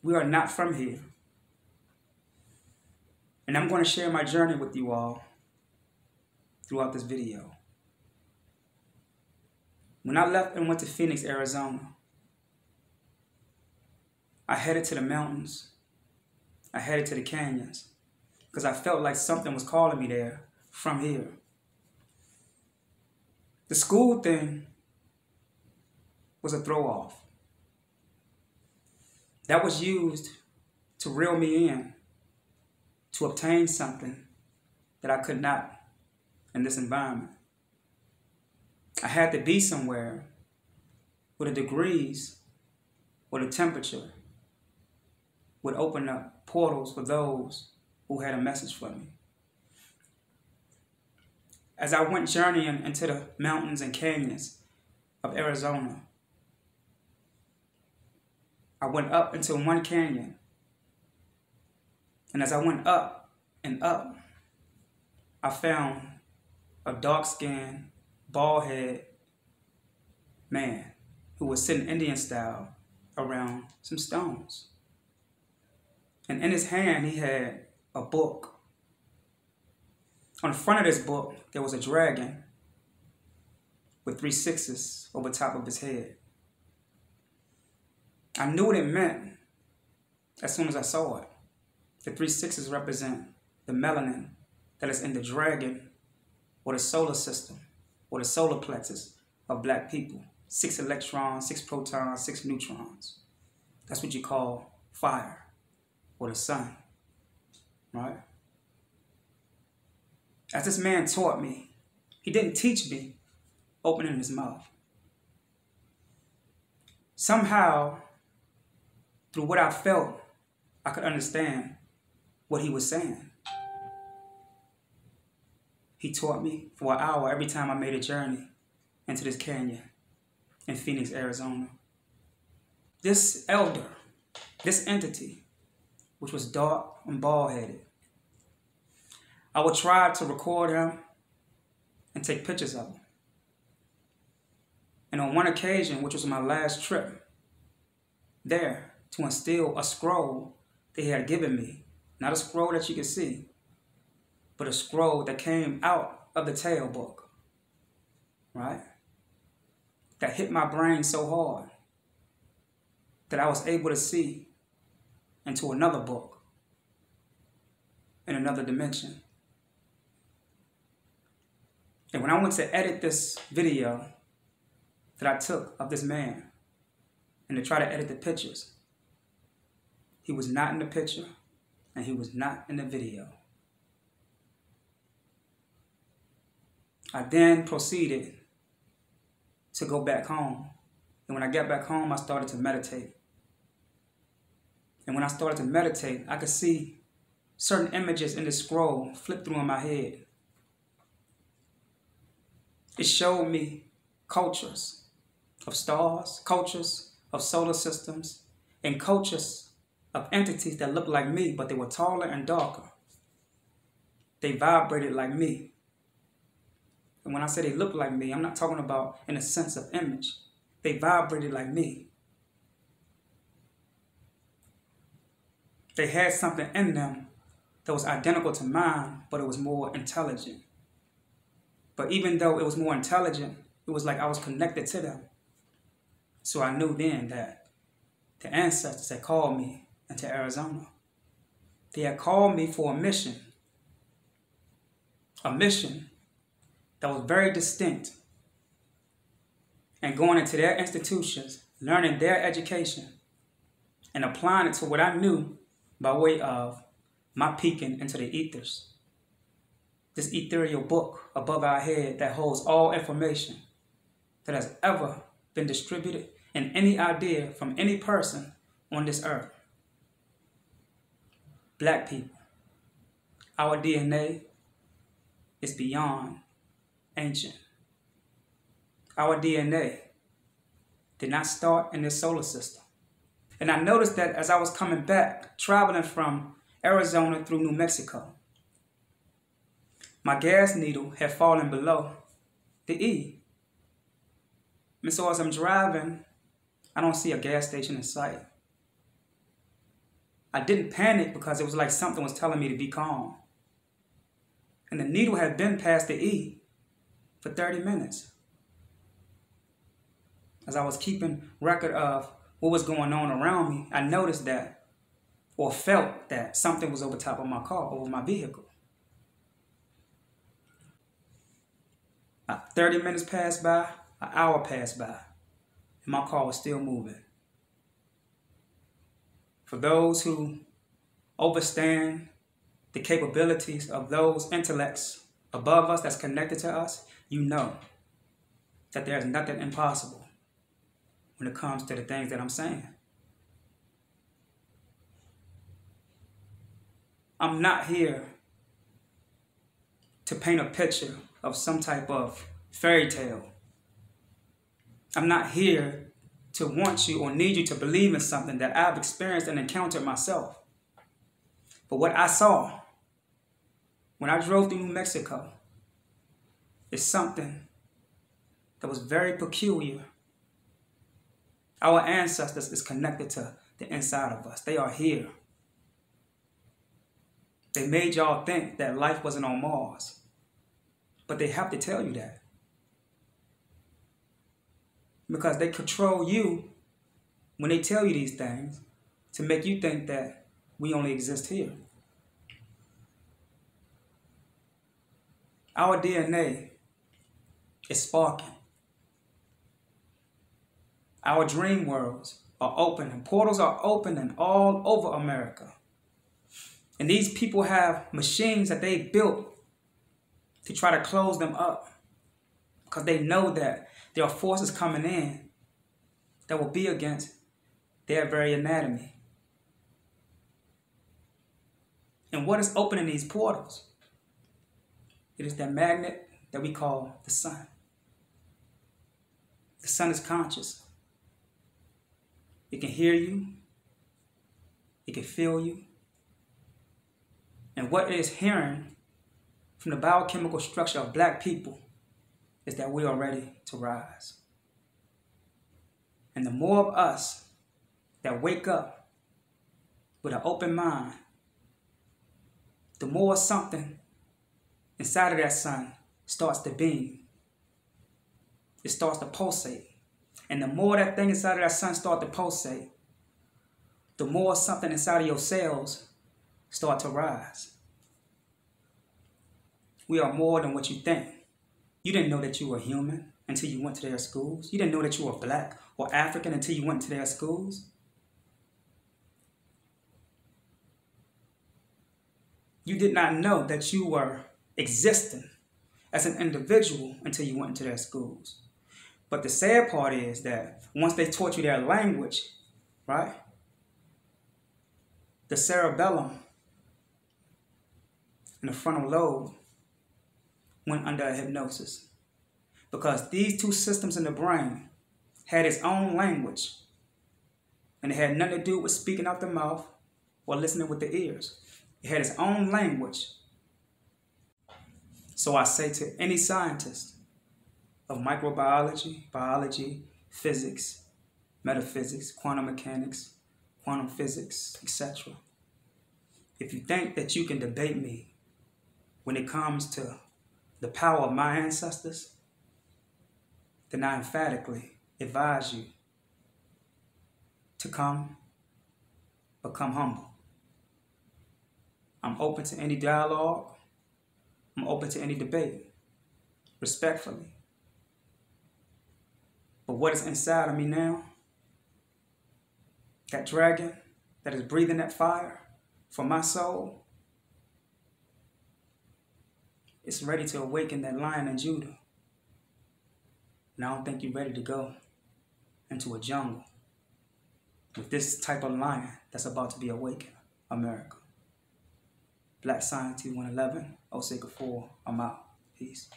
We are not from here. And I'm going to share my journey with you all throughout this video. When I left and went to Phoenix, Arizona, I headed to the mountains. I headed to the canyons because I felt like something was calling me there from here. The school thing was a throw-off. That was used to reel me in, to obtain something that I could not in this environment. I had to be somewhere where the degrees or the temperature would open up portals for those who had a message for me. As I went journeying into the mountains and canyons of Arizona, I went up into one canyon. And as I went up and up, I found a dark-skinned, bald-headed man who was sitting Indian style around some stones. And in his hand, he had a book. On the front of this book, there was a dragon with 3 sixes over top of his head. I knew what it meant as soon as I saw it. The 3 sixes represent the melanin that is in the dragon or the solar system or the solar plexus of black people. 6 electrons, 6 protons, 6 neutrons. That's what you call fire or the sun, right? As this man taught me, he didn't teach me opening his mouth. Somehow, through what I felt, I could understand what he was saying. He taught me for an hour every time I made a journey into this canyon in Phoenix, Arizona. This elder, this entity, which was dark and bald-headed, I would try to record him and take pictures of him. And on one occasion, which was my last trip there, to instill a scroll they had given me, not a scroll that you could see, but a scroll that came out of the tail book, right? That hit my brain so hard that I was able to see into another book in another dimension. And when I went to edit this video that I took of this man and to try to edit the pictures, he was not in the picture and he was not in the video. I then proceeded to go back home. And when I got back home, I started to meditate. And when I started to meditate, I could see certain images in the scroll flip through in my head. It showed me cultures of stars, cultures of solar systems, and cultures of entities that looked like me, but they were taller and darker. They vibrated like me. And when I say they looked like me, I'm not talking about in a sense of image. They vibrated like me. They had something in them that was identical to mine, but it was more intelligent. But even though it was more intelligent, it was like I was connected to them. So I knew then that the ancestors had called me into Arizona. They had called me for a mission that was very distinct. And going into their institutions, learning their education, and applying it to what I knew by way of my peeking into the ethers. This ethereal book above our head that holds all information that has ever been distributed in any idea from any person on this earth. Black people, our DNA is beyond ancient. Our DNA did not start in this solar system. And I noticed that as I was coming back, traveling from Arizona through New Mexico, my gas needle had fallen below the E. And so as I'm driving, I don't see a gas station in sight. I didn't panic because it was like something was telling me to be calm. And the needle had been past the E for 30 minutes. As I was keeping record of what was going on around me, I noticed that, or felt that, something was over top of my car, over my vehicle. 30 minutes passed by, an hour passed by, and my car was still moving. For those who understand the capabilities of those intellects above us that's connected to us, you know that there's nothing impossible when it comes to the things that I'm saying. I'm not here to paint a picture of some type of fairy tale. I'm not here to want you or need you to believe in something that I've experienced and encountered myself. But what I saw when I drove through New Mexico is something that was very peculiar. Our ancestors is connected to the inside of us. They are here. They made y'all think that life wasn't on Mars. But they have to tell you that. Because they control you when they tell you these things to make you think that we only exist here. Our DNA is sparking. Our dream worlds are open and portals are opening all over America. And these people have machines that they built to try to close them up because they know that there are forces coming in that will be against their very anatomy. And what is opening these portals? It is that magnet that we call the sun. The sun is conscious. It can hear you. It can feel you. And what it is hearing from the biochemical structure of black people is that we are ready to rise. And the more of us that wake up with an open mind, the more something inside of that sun starts to beam. It starts to pulsate. And the more that thing inside of that sun starts to pulsate, the more something inside of your cells start to rise. We are more than what you think. You didn't know that you were human until you went to their schools. You didn't know that you were black or African until you went to their schools. You did not know that you were existing as an individual until you went into their schools. But the sad part is that once they taught you their language, right? The cerebellum and the frontal lobe went under hypnosis. Because these two systems in the brain had its own language. And it had nothing to do with speaking out the mouth or listening with the ears. It had its own language. So I say to any scientist of microbiology, biology, physics, metaphysics, quantum mechanics, quantum physics, etc. If you think that you can debate me when it comes to the power of my ancestors, then I emphatically advise you to become humble. I'm open to any dialogue. I'm open to any debate, respectfully. But what is inside of me now, that dragon that is breathing that fire for my soul, it's ready to awaken that lion in Judah. And I don't think you're ready to go into a jungle with this type of lion that's about to be awakened, America. Black Science T111, Osei Kufuor, I'm out. Peace.